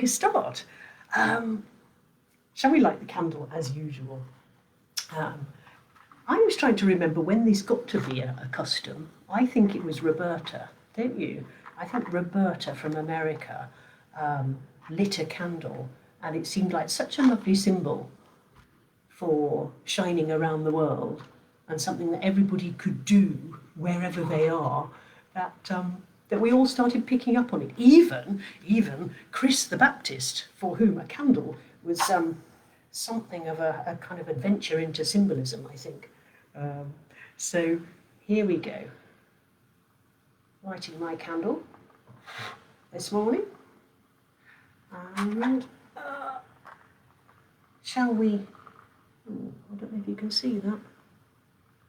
a start. Shall we light the candle as usual? I was trying to remember when this got to be a custom. I think it was Roberta, don't you? I think Roberta from America lit a candle, and it seemed like such a lovely symbol for shining around the world, and something that everybody could do wherever they are, that we all started picking up on it. Even Chris the Baptist, for whom a candle was something of a kind of adventure into symbolism, I think. So here we go. Lighting my candle this morning. And shall we... I don't know if you can see that.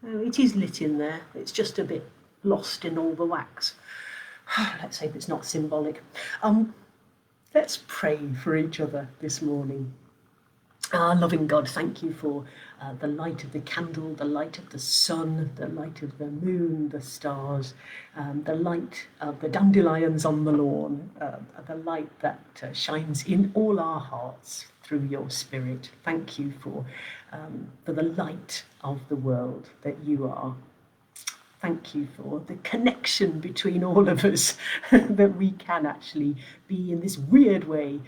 Oh, it is lit in there. It's just a bit lost in all the wax. Let's hope it's not symbolic. Let's pray for each other this morning. Loving God, thank you for the light of the candle, the light of the sun, the light of the moon, the stars, the light of the dandelions on the lawn, the light that shines in all our hearts through your Spirit. Thank you for the light of the world that you are. Thank you for the connection between all of us, that we can actually be in this weird way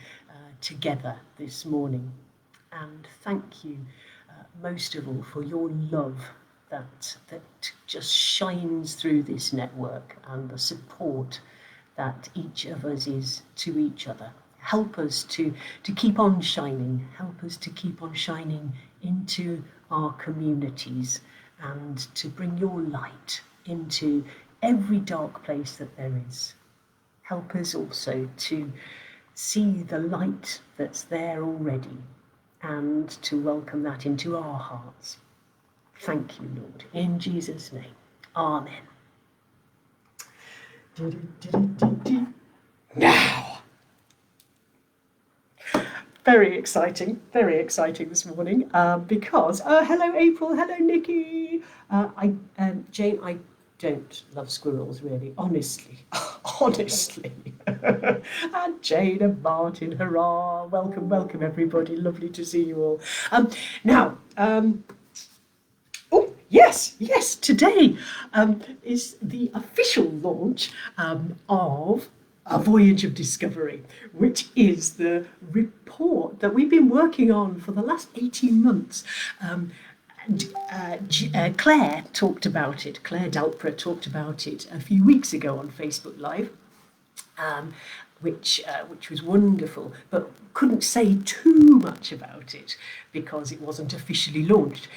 together this morning. And thank you most of all for your love that just shines through this network, and the support that each of us is to each other. Help us to keep on shining. Help us to keep on shining into our communities, and to bring your light into every dark place that there is. Help us also to see the light that's there already, and to welcome that into our hearts. Thank you, Lord. In Jesus' name. Amen. Now. Very exciting this morning, because, hello April, hello Nikki. Jane, I don't love squirrels really, honestly. And Jane and Martin, hurrah, welcome everybody, lovely to see you all. Oh, yes, today is the official launch of A Voyage of Discovery, which is the report that we've been working on for the last 18 months. Claire talked about it, Claire Dalpra talked about it a few weeks ago on Facebook Live, which was wonderful, but couldn't say too much about it because it wasn't officially launched.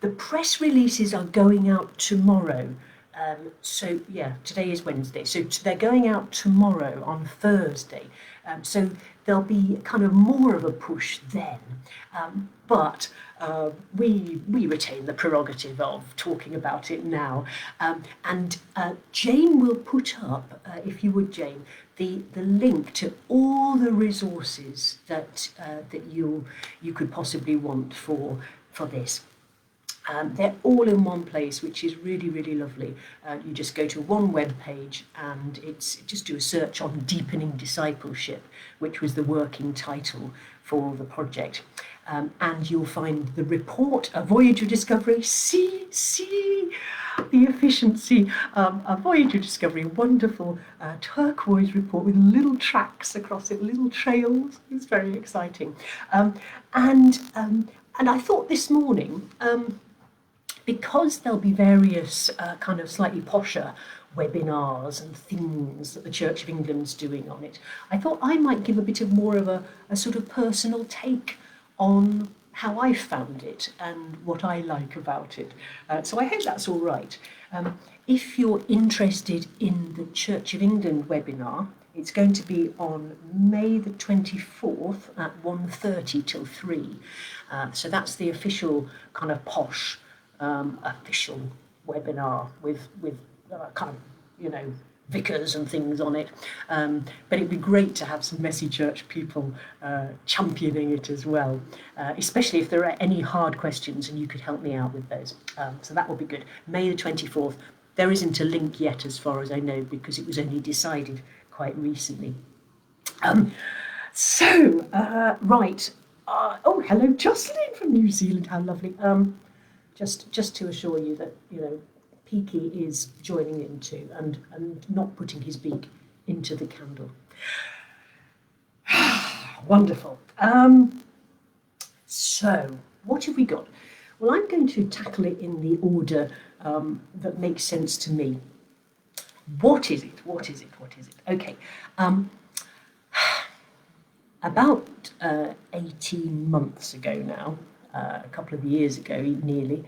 The press releases are going out tomorrow. So yeah, today is Wednesday, so they're going out tomorrow on Thursday. So there'll be kind of more of a push then. But we retain the prerogative of talking about it now. And Jane will put up, if you would, Jane, the link to all the resources that you could possibly want for this. They're all in one place, which is really lovely. You just go to one web page, and just do a search on Deepening Discipleship, which was the working title for the project. And you'll find the report, A Voyage of Discovery. See the efficiency. A Voyage of Discovery, wonderful turquoise report with little tracks across it, little trails. It's very exciting. And I thought this morning, because there'll be various kind of slightly posher webinars and things that the Church of England's doing on it, I thought I might give a bit of more of a sort of personal take on how I found it and what I like about it. So I hope that's all right. If you're interested in the Church of England webinar, it's going to be on May the 24th at 1:30 till 3. So that's the official kind of posh official webinar with kind of, vicars and things on it. But it'd be great to have some messy church people championing it as well, especially if there are any hard questions and you could help me out with those. So that will be good. May the 24th. There isn't a link yet as far as I know, because it was only decided quite recently. So, right. Oh, hello, Jocelyn from New Zealand. How lovely. Just to assure you that Peaky is joining in too, and not putting his beak into the candle. Wonderful. So, what have we got? Well, I'm going to tackle it in the order that makes sense to me. What is it? What is it? What is it? Okay. About 18 months ago now, a couple of years ago nearly,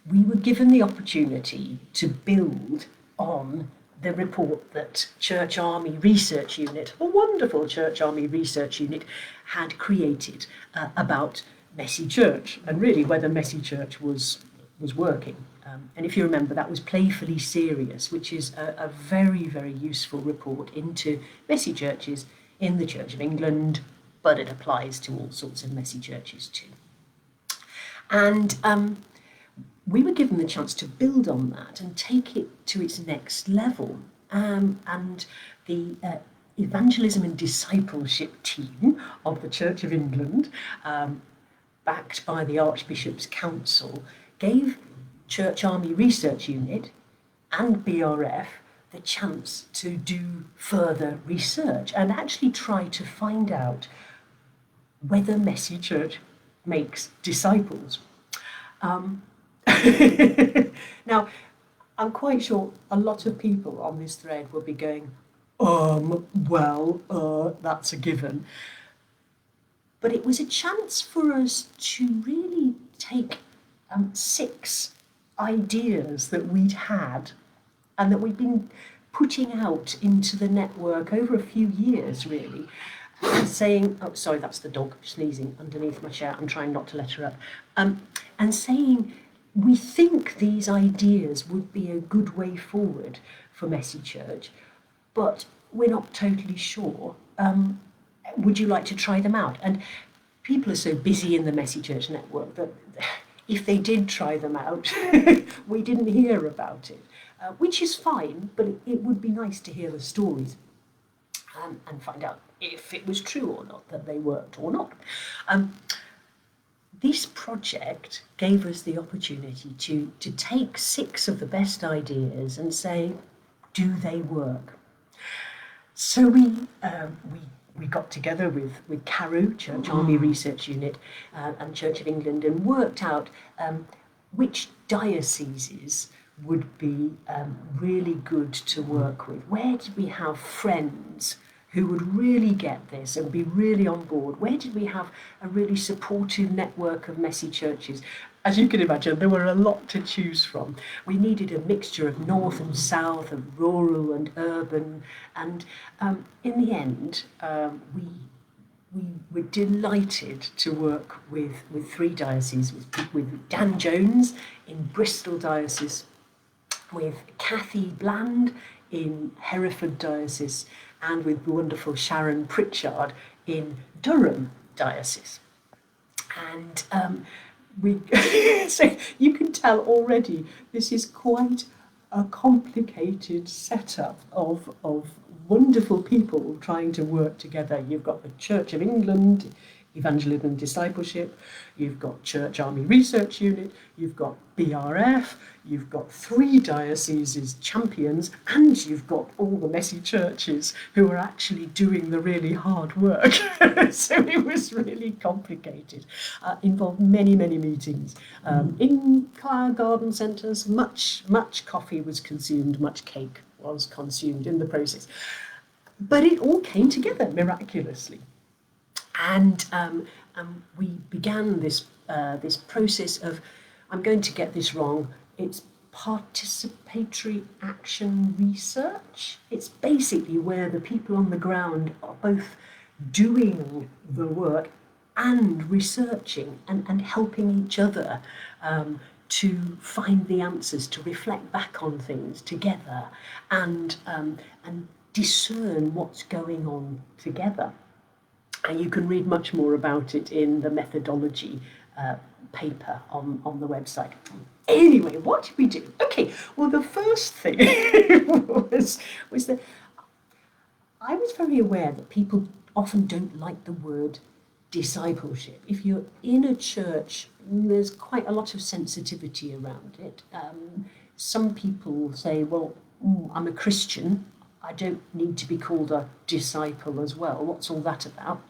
we were given the opportunity to build on the report that Church Army Research Unit, a wonderful Church Army Research Unit, had created about Messy Church, and really whether Messy Church was working. And if you remember, that was Playfully Serious, which is a very, very useful report into messy churches in the Church of England, but it applies to all sorts of messy churches too. And we were given the chance to build on that and take it to its next level. And the evangelism and discipleship team of the Church of England, backed by the Archbishop's Council, gave Church Army Research Unit and BRF the chance to do further research and actually try to find out whether Messy Church makes disciples. Now, I'm quite sure a lot of people on this thread will be going, that's a given. But it was a chance for us to really take 6 ideas that we'd had and that we'd been putting out into the network over a few years, really, and saying, oh, sorry, that's the dog sneezing underneath my chair. I'm trying not to let her up. And saying, we think these ideas would be a good way forward for Messy Church, but we're not totally sure. Would you like to try them out? And people are so busy in the Messy Church network that if they did try them out, we didn't hear about it, which is fine, but it would be nice to hear the stories and find out if it was true or not, that they worked or not. This project gave us the opportunity to take 6 of the best ideas and say, do they work? So we got together with CARU, Church Army Research Unit, and Church of England, and worked out which dioceses would be really good to work with. Where did we have friends who would really get this and be really on board? Where did we have a really supportive network of messy churches? As you can imagine, there were a lot to choose from. We needed a mixture of north and south, of rural and urban, and in the end, we were delighted to work with 3 dioceses, with Dan Jones in Bristol Diocese, with Kathy Bland in Hereford Diocese, and with the wonderful Sharon Pritchard in Durham Diocese. And so you can tell already this is quite a complicated setup of wonderful people trying to work together. You've got the Church of England, Evangelism and Discipleship, you've got Church Army Research Unit, you've got BRF, you've got 3 dioceses champions, and you've got all the messy churches who are actually doing the really hard work. So it was really complicated. Involved many, many meetings. In garden centres, much coffee was consumed, much cake was consumed in the process. But it all came together miraculously. And we began this process of, I'm going to get this wrong, it's participatory action research. It's basically where the people on the ground are both doing the work and researching and helping each other to find the answers, to reflect back on things together and discern what's going on together. And you can read much more about it in the methodology paper on the website. Anyway, what did we do? Okay, well, the first thing was that I was very aware that people often don't like the word discipleship. If you're in a church, there's quite a lot of sensitivity around it. Some people say, well, I'm a Christian, I don't need to be called a disciple as well. What's all that about?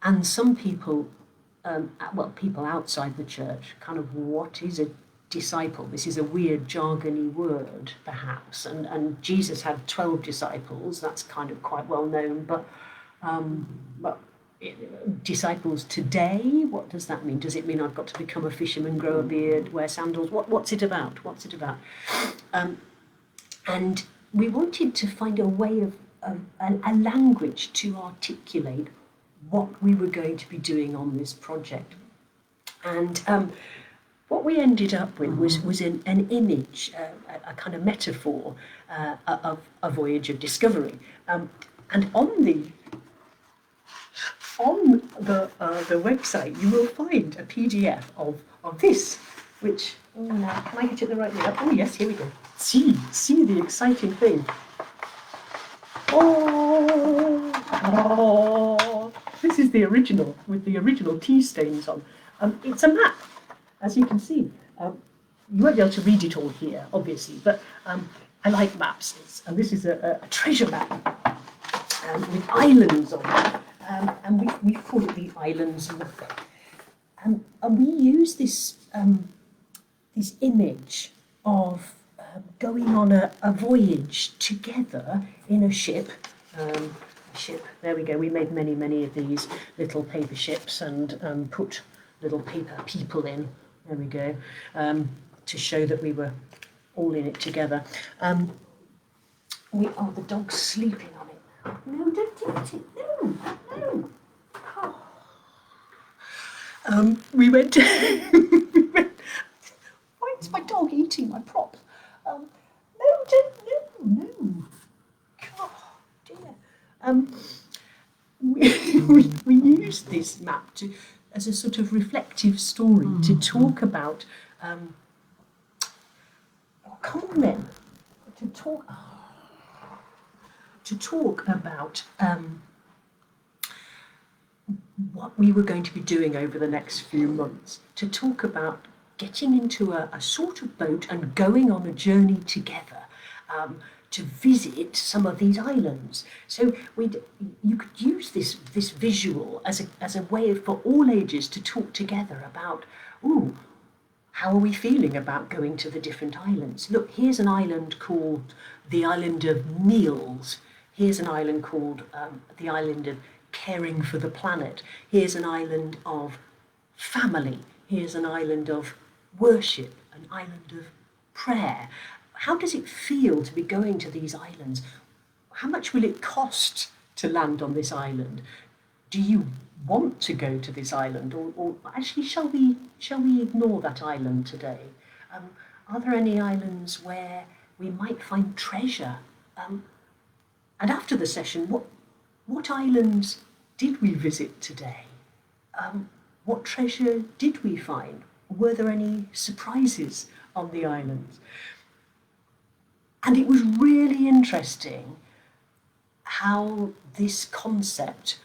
And some people, people outside the church, kind of, what is a disciple? This is a weird jargony word, perhaps. And Jesus had 12 disciples. That's kind of quite well known. But disciples today, what does that mean? Does it mean I've got to become a fisherman, grow a beard, wear sandals? What's it about? What's it about? And we wanted to find a way of a language to articulate what we were going to be doing on this project. And what we ended up with was an image, a kind of metaphor of a voyage of discovery. And on the website, you will find a PDF of this, which, can I get it the right way up? Oh yes, here we go. See the exciting thing. Oh, this is the original, with the original tea stains on. It's a map, as you can see. You won't be able to read it all here, obviously, but I like maps. And this is a treasure map with islands on it. And we call it the Islands Map. And we use this image of going on a voyage together in a ship. There we go. We made many of these little paper ships and put little paper people in. There we go. To show that we were all in it together. The dog's sleeping on it now. No, don't touch it. No. Oh. We went. Why is my dog eating my prop? No. Oh, dear. We used this map as a sort of reflective story to talk about. Come on then. To talk about what we were going to be doing over the next few months, to talk about getting into a sort of boat and going on a journey together to visit some of these islands. So you could use this visual as a way for all ages to talk together about, how are we feeling about going to the different islands? Look, here's an island called the Island of Meals. Here's an island called the Island of Caring for the Planet. Here's an island of family. Here's an island of worship, an island of prayer. How does it feel to be going to these islands? How much will it cost to land on this island? Do you want to go to this island, or actually shall we ignore that island today? Are there any islands where we might find treasure? And after the session, what islands did we visit today? What treasure did we find? Were there any surprises on the islands? And it was really interesting how this concept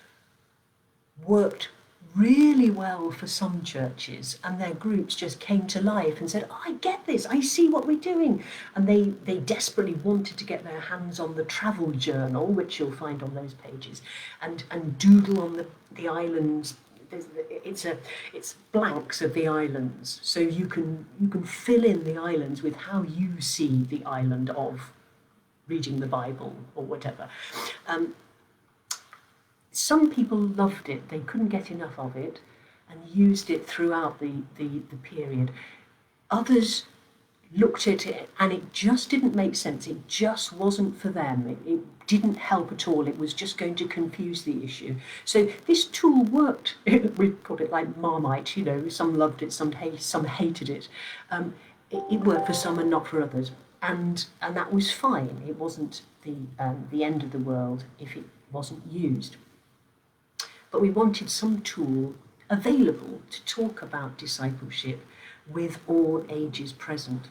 worked really well for some churches, and their groups just came to life and said, I get this, I see what we're doing. And they desperately wanted to get their hands on the travel journal, which you'll find on those pages, and doodle on the islands. It's blanks of the islands, so you can fill in the islands with how you see the island of reading the Bible or whatever. Some people loved it, they couldn't get enough of it, and used it throughout the period. Others looked at it and it just didn't make sense, it just wasn't for them, it didn't help at all, it was just going to confuse the issue. So this tool worked, we called it like Marmite, some loved it, some hated it. It worked for some and not for others, and that was fine. It wasn't the end of the world if it wasn't used. But we wanted some tool available to talk about discipleship with all ages present.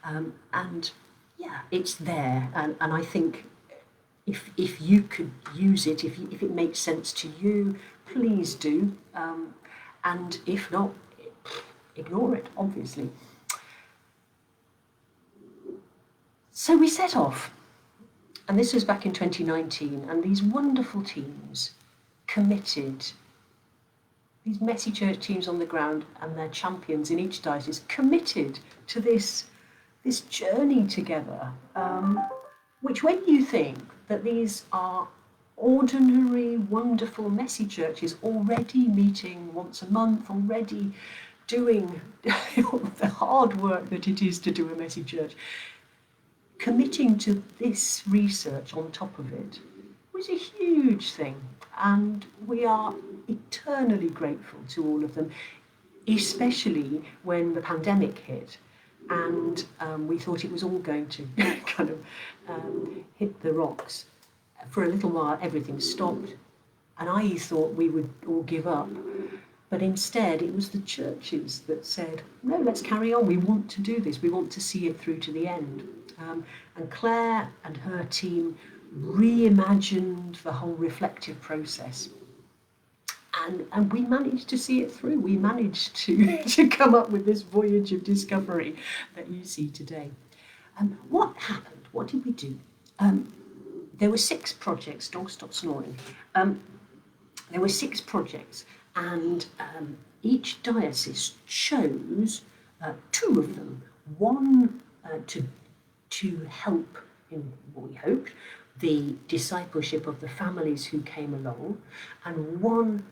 And yeah, it's there. And I think if you could use it, if it makes sense to you, please do. And if not, ignore it, obviously. So we set off, and this was back in 2019, and these wonderful teams committed, these messy church teams on the ground and their champions in each diocese committed to this journey together, which when you think that these are ordinary, wonderful, messy churches already meeting once a month, already doing the hard work that it is to do a messy church, committing to this research on top of it was a huge thing, and we are eternally grateful to all of them, especially when the pandemic hit and we thought it was all going to kind of hit the rocks. For a little while everything stopped, and I thought we would all give up, but instead it was the churches that said, no, let's carry on, we want to do this, we want to see it through to the end. And Claire and her team reimagined the whole reflective process. And we managed to see it through. We managed to come up with this voyage of discovery that you see today. What happened? What did we do? There were 6 projects. Dog, stop snoring. There were 6 projects, and each diocese chose 2 of them. One to help in what we hoped the discipleship of the families who came along, and one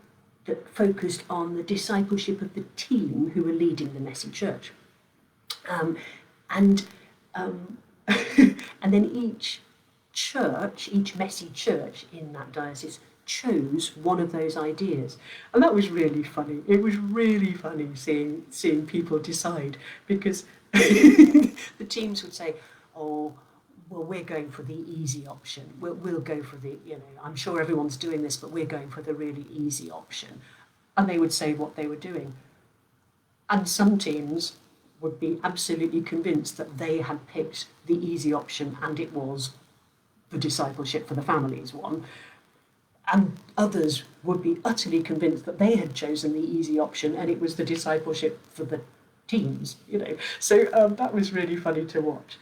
that focused on the discipleship of the team who were leading the messy church. And then each church, each messy church in that diocese chose one of those ideas. And that was really funny. It was really funny seeing people decide, because the teams would say, oh, well, we're going for the easy option. We'll go for the, I'm sure everyone's doing this, but we're going for the really easy option. And they would say what they were doing. And some teams would be absolutely convinced that they had picked the easy option, and it was the discipleship for the families one. And others would be utterly convinced that they had chosen the easy option, and it was the discipleship for the teams, So that was really funny to watch.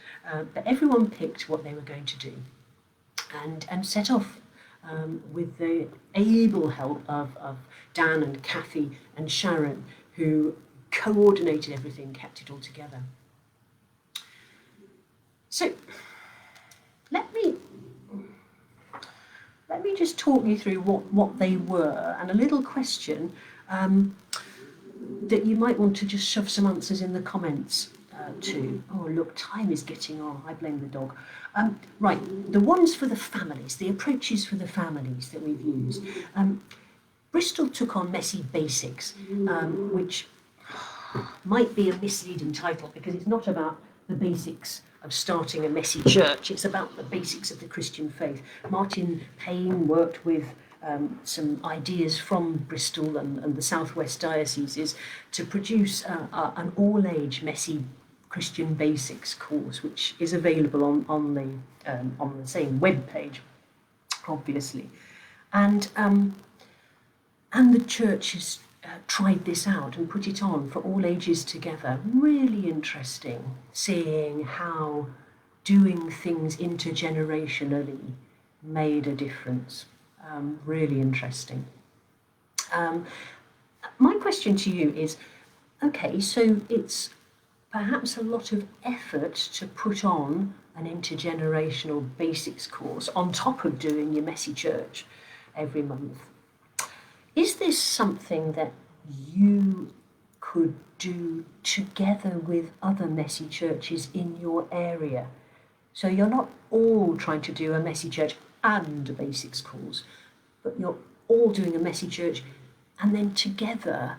But everyone picked what they were going to do, and set off with the able help of Dan and Kathy and Sharon, who coordinated everything, kept it all together. So let me just talk you through what they were, and a little question that you might want to just shove some answers in the comments to. Oh, look, time is getting on. I blame the dog. Right, the ones for the families, the approaches for the families that we've used. Bristol took on Messy Basics, which might be a misleading title, because it's not about the basics of starting a messy church, it's about the basics of the Christian faith. Martin Payne worked with some ideas from Bristol and the Southwest Dioceses to produce an all-age messy Christian basics course, which is available on the same web page, obviously. And the churches tried this out and put it on for all ages together. Really interesting, seeing how doing things intergenerationally made a difference. Really interesting. My question to you is, okay, so it's perhaps a lot of effort to put on an intergenerational basics course on top of doing your messy church every month. Is this something that you could do together with other messy churches in your area? So you're not all trying to do a messy church and a basics course, but you're all doing a messy church, and then together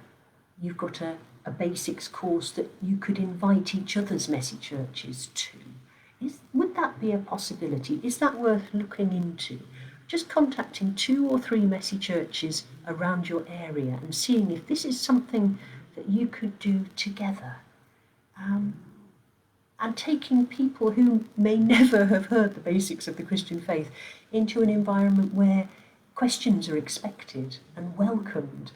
you've got a basics course that you could invite each other's messy churches to. Would that be a possibility? Is that worth looking into? Just contacting 2 or 3 messy churches around your area and seeing if this is something that you could do together. and taking people who may never have heard the basics of the Christian faith into an environment where questions are expected and welcomed,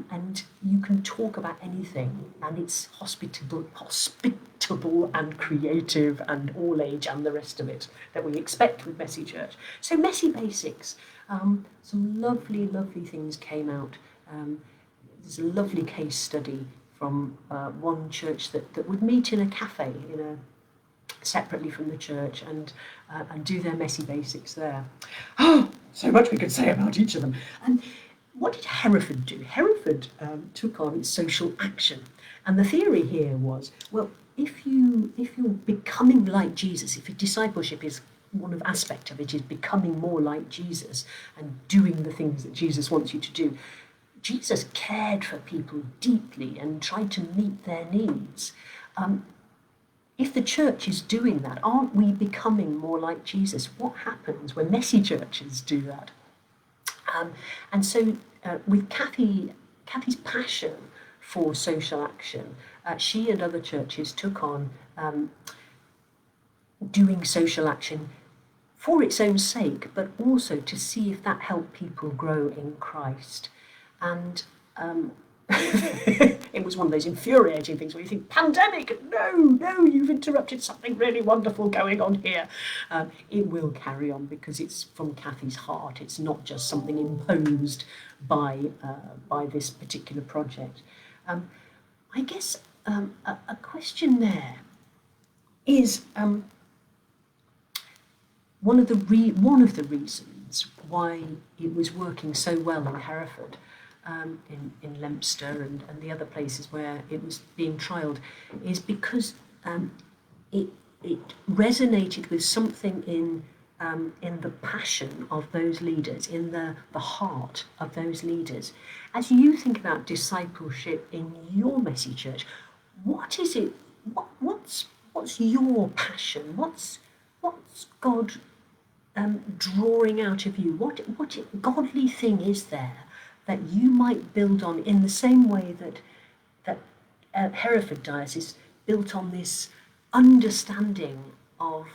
and you can talk about anything, and it's hospitable and creative and all age and the rest of it that we expect with Messy Church. So Messy Basics, some lovely, lovely things came out. There's a lovely case study from one church that would meet in a cafe, separately from the church, and do their Messy Basics there. Oh, so much we could say about each of them. And what did Hereford do? Hereford took on social action, and the theory here was, well, if you're becoming like Jesus, if your discipleship is one aspect of it is becoming more like Jesus and doing the things that Jesus wants you to do. Jesus cared for people deeply and tried to meet their needs. If the church is doing that, aren't we becoming more like Jesus? What happens when messy churches do that? And so with Kathy's passion for social action, she and other churches took on doing social action for its own sake, but also to see if that helped people grow in Christ. And it was one of those infuriating things where you think, pandemic, no, you've interrupted something really wonderful going on here. It will carry on because it's from Kathy's heart. It's not just something imposed by this particular project. I guess a question there is one of the reasons why it was working so well in Hereford, in Leinster and the other places where it was being trialled, is because it resonated with something in the passion of those leaders, in the heart of those leaders. As you think about discipleship in your messy church, what is it? What's your passion? What's God drawing out of you? What godly thing is there that you might build on in the same way that Hereford Diocese built on this understanding of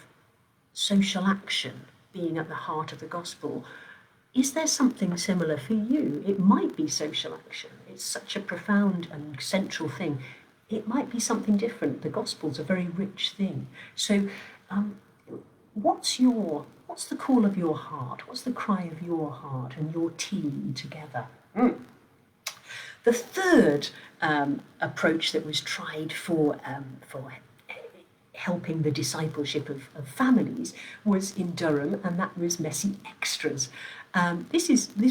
social action being at the heart of the gospel? Is there something similar for you? It might be social action. It's such a profound and central thing. It might be something different. The gospel's a very rich thing. So what's the call of your heart? What's the cry of your heart and your team together? The third approach that was tried for helping the discipleship of families was in Durham, and that was Messy Extras. This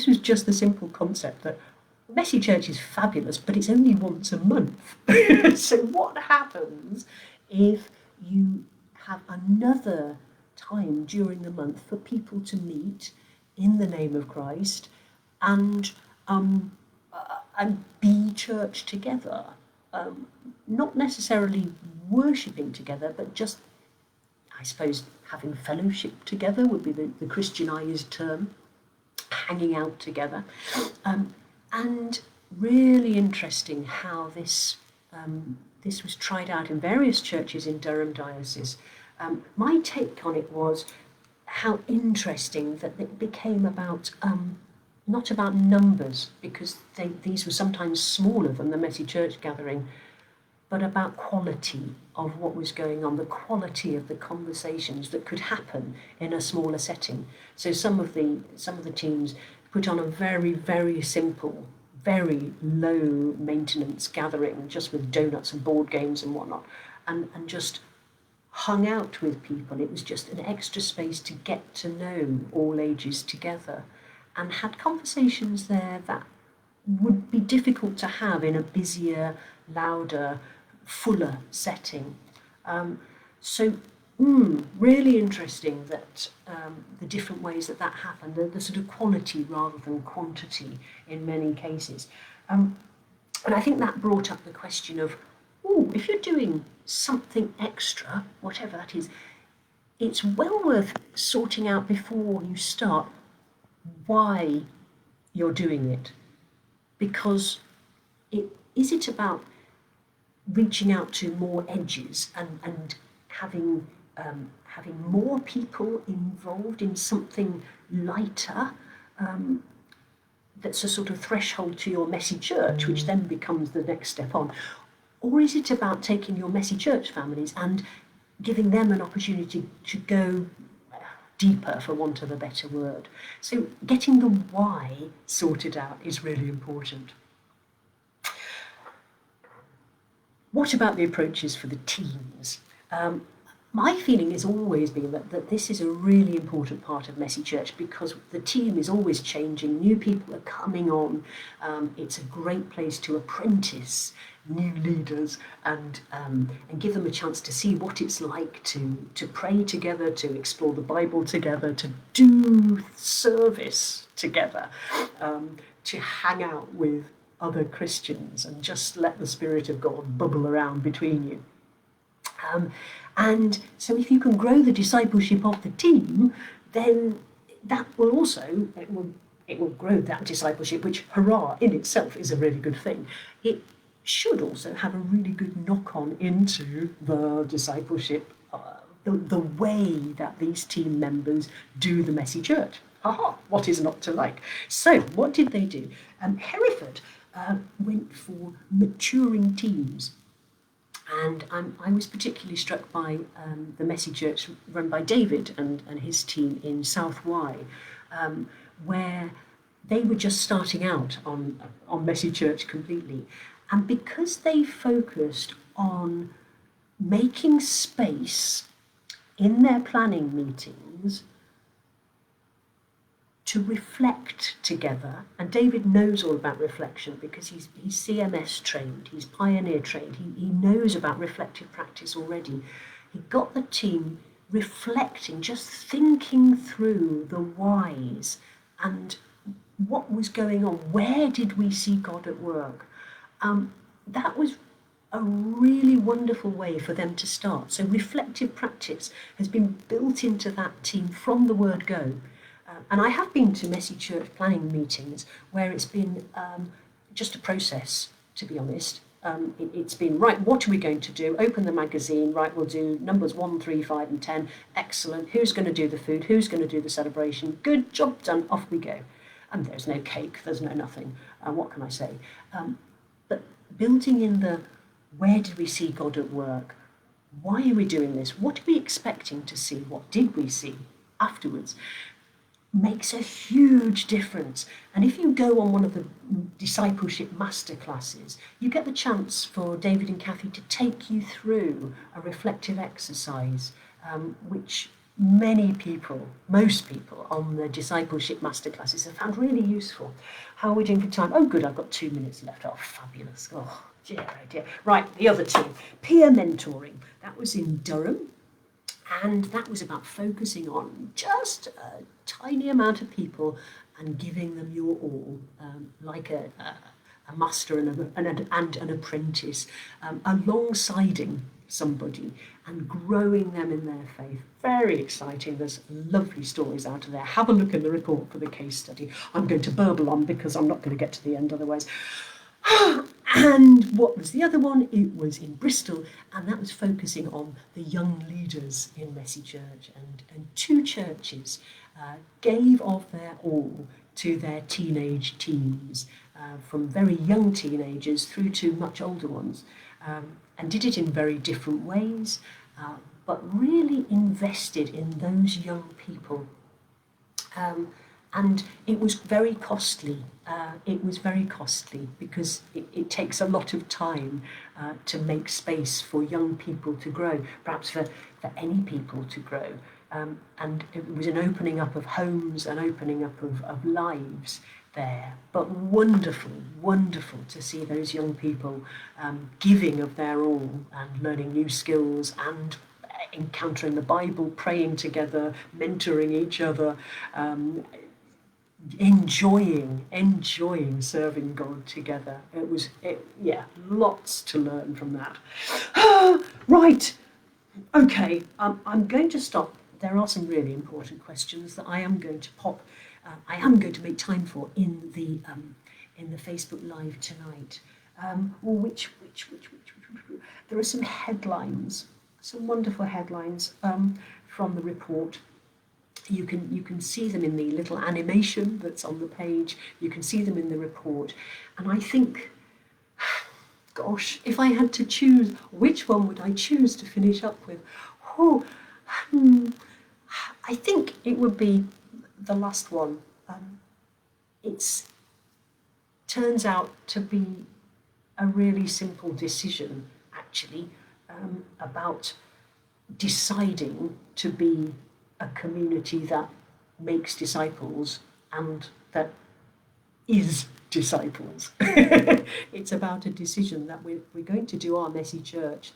was just the simple concept that Messy Church is fabulous, but it's only once a month. So what happens if you have another time during the month for people to meet in the name of Christ and be church together, not necessarily worshipping together, but just, I suppose, having fellowship together would be the Christianized term, hanging out together, and really interesting how this was tried out in various churches in Durham Diocese. My take on it was how interesting that it became about not about numbers, because these were sometimes smaller than the Messy Church gathering, but about quality of what was going on, the quality of the conversations that could happen in a smaller setting. So some of the teams put on a very, very simple, very low maintenance gathering, just with donuts and board games and whatnot, and just hung out with people. It was just an extra space to get to know all ages together, and had conversations there that would be difficult to have in a busier, louder, fuller setting. So really interesting that the different ways that happened, the sort of quality rather than quantity in many cases. And I think that brought up the question of, if you're doing something extra, whatever that is, it's well worth sorting out before you start why you're doing it. Because is it about reaching out to more edges and having more people involved in something lighter, that's a sort of threshold to your messy church, which then becomes the next step on? Or is it about taking your messy church families and giving them an opportunity to go deeper, for want of a better word? So getting the why sorted out is really important. What about the approaches for the teams? My feeling has always been that this is a really important part of Messy Church, because the team is always changing, new people are coming on. It's a great place to apprentice new leaders and give them a chance to see what it's like to pray together, to explore the Bible together, to do service together, to hang out with other Christians and just let the Spirit of God bubble around between you. And so if you can grow the discipleship of the team, then that will also, it will grow that discipleship, which, hurrah, in itself is a really good thing. It should also have a really good knock-on into the discipleship, the way that these team members do the Messy Church. Aha, what is not to like? So what did they do? Hereford went for maturing teams. And I was particularly struck by the Messy Church run by David and his team in South Wye, where they were just starting out on Messy Church completely. And because they focused on making space in their planning meetings to reflect together, and David knows all about reflection because he's CMS trained, he's pioneer trained, he knows about reflective practice already. He got the team reflecting, just thinking through the whys and what was going on, where did we see God at work. That was a really wonderful way for them to start. So reflective practice has been built into that team from the word go. And I have been to Messy Church planning meetings where it's been just a process, to be honest. It's been, right, what are we going to do? Open the magazine, right, we'll do numbers 1, 3, 5 and 10. Excellent. Who's going to do the food? Who's going to do the celebration? Good, job done, off we go. And there's no cake, there's no nothing. What can I say? But building in the, where did we see God at work? Why are we doing this? What are we expecting to see? What did we see afterwards? Makes a huge difference. And if you go on one of the discipleship masterclasses, you get the chance for David and Kathy to take you through a reflective exercise, which many people, most people on the discipleship masterclasses have found really useful. How are we doing for time? Oh, good, I've got 2 minutes left. Oh, fabulous. Oh, dear, oh dear. Right, the other two. Peer mentoring. That was in Durham. And that was about focusing on just a tiny amount of people and giving them your all, like a master and an apprentice, alongside somebody and growing them in their faith. Very exciting. There's lovely stories out of there. Have a look in the report for the case study. I'm going to burble on because I'm not going to get to the end otherwise. And what was the other one? It was in Bristol, and that was focusing on the young leaders in Messy Church. And two churches gave of their all to their teenage teams, from very young teenagers through to much older ones, and did it in very different ways, but really invested in those young people. And it was very costly. Because it takes a lot of time to make space for young people to grow, perhaps for any people to grow. And it was an opening up of homes, an opening up of lives there. But wonderful, wonderful to see those young people giving of their all and learning new skills and encountering the Bible, praying together, mentoring each other, enjoying serving God together. Lots to learn from that. Right, okay, I'm going to stop. There are some really important questions that I am going to pop. I am going to make time for in the Facebook Live tonight. There are some headlines some wonderful headlines from the report. You can see them in the little animation that's on the page. You can see them in the report. And I think, gosh, if I had to choose, which one would I choose to finish up with? Oh, I think it would be the last one. It turns out to be a really simple decision, actually, about deciding to be a community that makes disciples and that is disciples. It's about a decision that we're going to do our messy church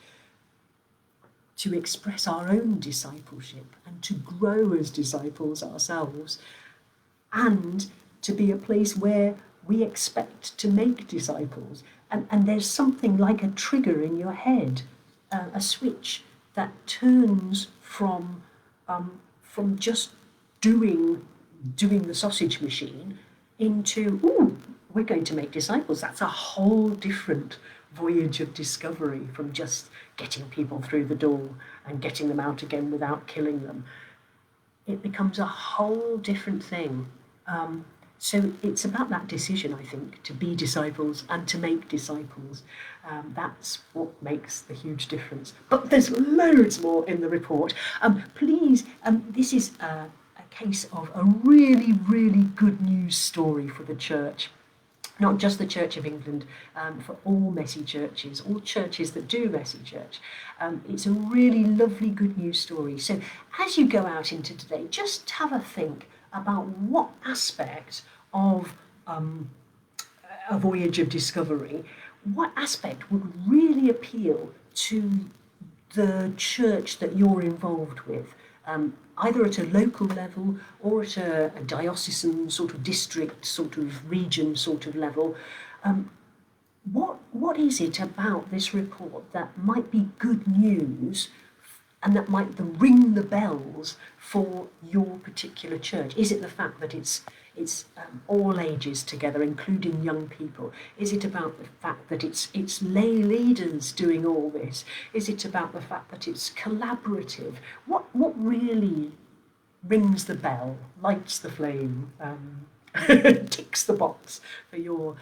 to express our own discipleship and to grow as disciples ourselves, and to be a place where we expect to make disciples. And there's something like a trigger in your head, a switch that turns from just doing the sausage machine into, ooh, we're going to make disciples. That's a whole different voyage of discovery from just getting people through the door and getting them out again without killing them. It becomes a whole different thing. So it's about that decision, I think, to be disciples and to make disciples. That's what makes the huge difference. But there's loads more in the report. Please, this is a case of a really, really good news story for the church. Not just the Church of England, for all messy churches, all churches that do messy church. It's a really lovely good news story. So as you go out into today, just have a think about what aspect of a voyage of discovery, what aspect would really appeal to the church that you're involved with, either at a local level or at a diocesan sort of district, sort of region sort of level. What is it about this report that might be good news and that might ring the bells for your particular church? Is it the fact that it's all ages together, including young people? Is it about the fact that it's lay leaders doing all this? Is it about the fact that it's collaborative? What really rings the bell, lights the flame, ticks the box for your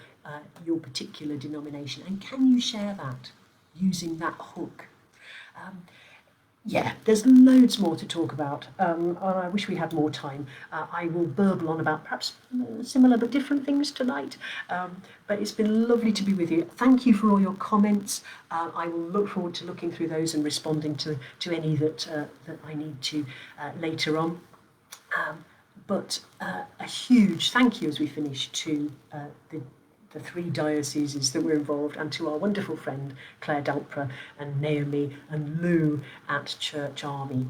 particular denomination? And can you share that using that hook? Yeah, there's loads more to talk about, and I wish we had more time. I will burble on about perhaps similar but different things tonight, but it's been lovely to be with you. Thank you for all your comments. I will look forward to looking through those and responding to any that I need to later on. But a huge thank you as we finish to the three dioceses that were involved, and to our wonderful friend Claire Dalpra and Naomi and Lou at Church Army.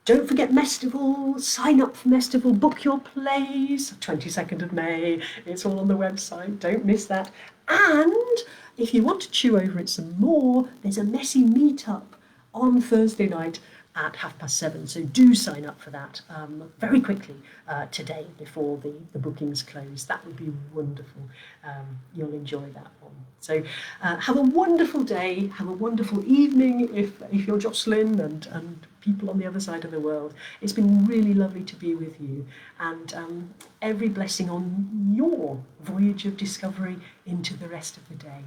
Don't forget Mestival, sign up for Mestival, book your plays, 22nd of May, it's all on the website, don't miss that. And if you want to chew over it some more, there's a messy meetup on Thursday night at 7:30, so do sign up for that very quickly today before the bookings close. That would be wonderful. You'll enjoy that one. So have a wonderful day, have a wonderful evening if you're Jocelyn and people on the other side of the world. It's been really lovely to be with you, and every blessing on your voyage of discovery into the rest of the day.